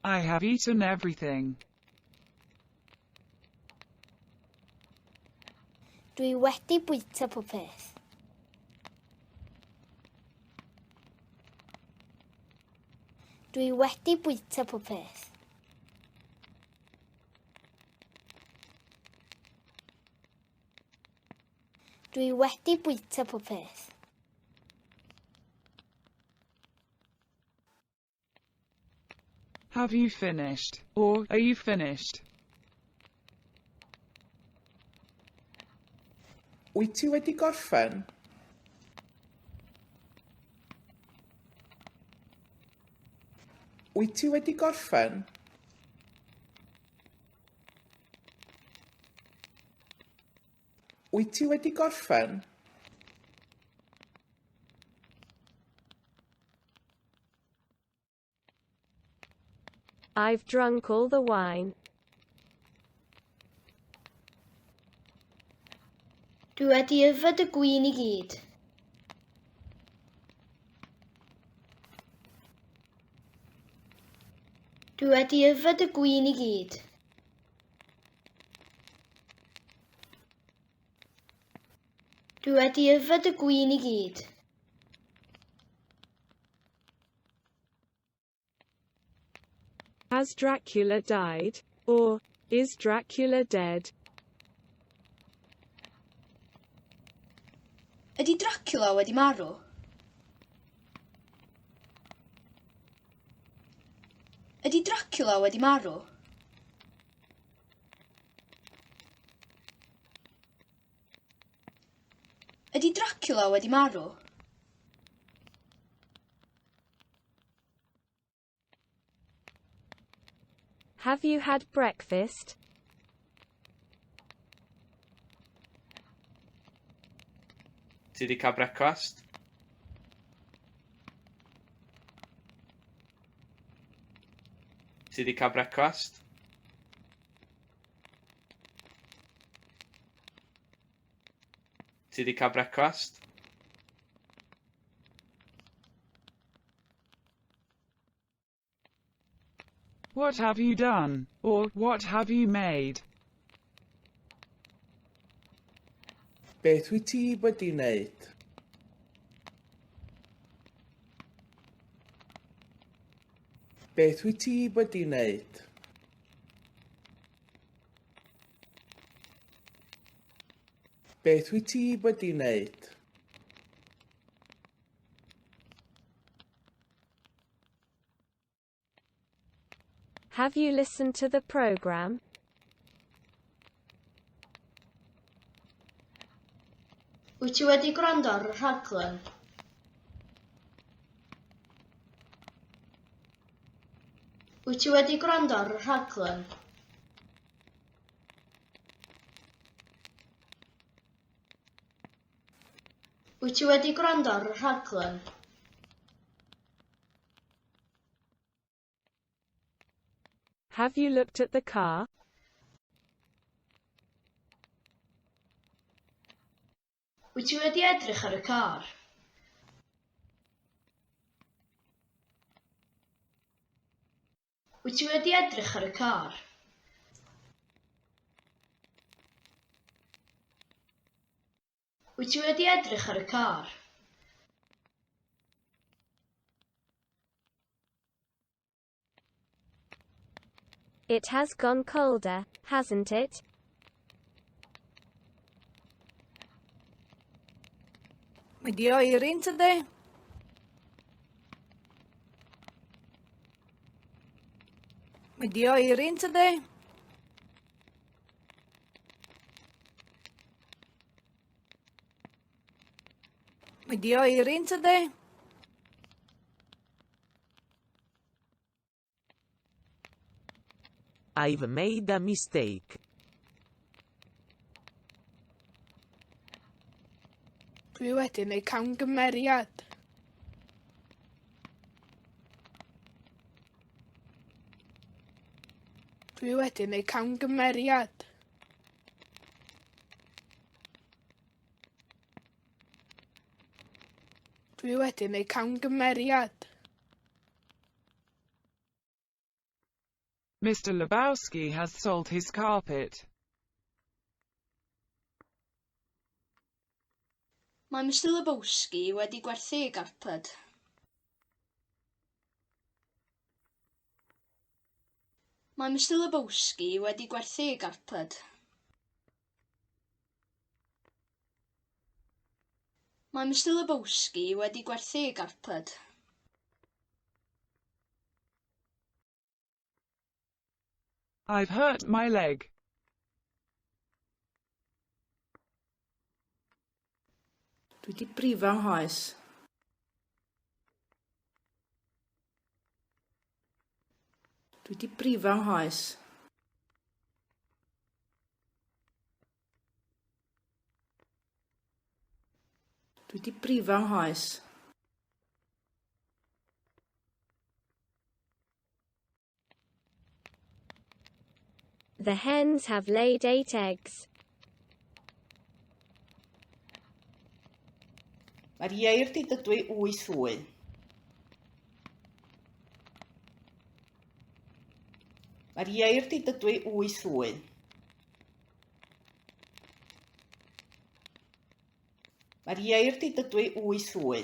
I have eaten everything. Dwi wedi bwyta popeth. Dwi wedi bwyta popeth. Dwi wedi bwyta popeth. Have you finished? Or, are you finished? Wyt ti wedi gorffen? Wyt ti wedi gorffen? Wyt ti wedi gorffen? I've drunk all the wine. Dwi wedi yfed y gwin I gyd. Dwi wedi yfed y gwin I gyd. Dwi wedi yfed y gwin I gyd. Has Dracula died? Or, is Dracula dead? Ydy Dracula wedi marw? Ydy Dracula wedi marw? Ydy Dracula wedi marw? Have you had breakfast? Ti wedi cael brecwast? Ti wedi cael brecwast? Ti wedi cael brecwast? What have you done? Or, what have you made? Beth wyt ti wedi wneud? Beth wyt ti wedi wneud? Beth wyt ti wedi wneud? Have you listened to the program? Wyt ti wedi gwrando ar y rhaglen? Wyt ti wedi gwrando ar y rhaglen? Wyt ti wedi gwrando ar y rhaglen? Have you looked at the car? Wyt ti wedi edrych ar y car? Wyt ti wedi edrych ar y car? Wyt ti wedi edrych ar y car? It has gone colder, hasn't it? Mae di oer un tydi? Mae di oer un tydi? Mae di oer un tydi? I've made a mistake. Dwi wedi neu camgymeriad. Dwi wedi neu camgymeriad. Dwi wedi neu camgymeriad. Mr. Lebowski has sold his carpet. Mae Mr Lebowski wedi gwerthu ei garped. Mae Mr Lebowski wedi gwerthu ei garped. Mae Mr Lebowski wedi gwerthu ei garped. I've hurt my leg. Dwi 'di brifo nghoes. Dwi 'di brifo nghoes. Dwi 'di brifo nghoes. The hens have laid 8 eggs. Mae'r ieir 'di dydwy 8 wy. Mae'r ieir 'di dydwy 8 wy. Mae'r ieir 'di dydwy 8 wy.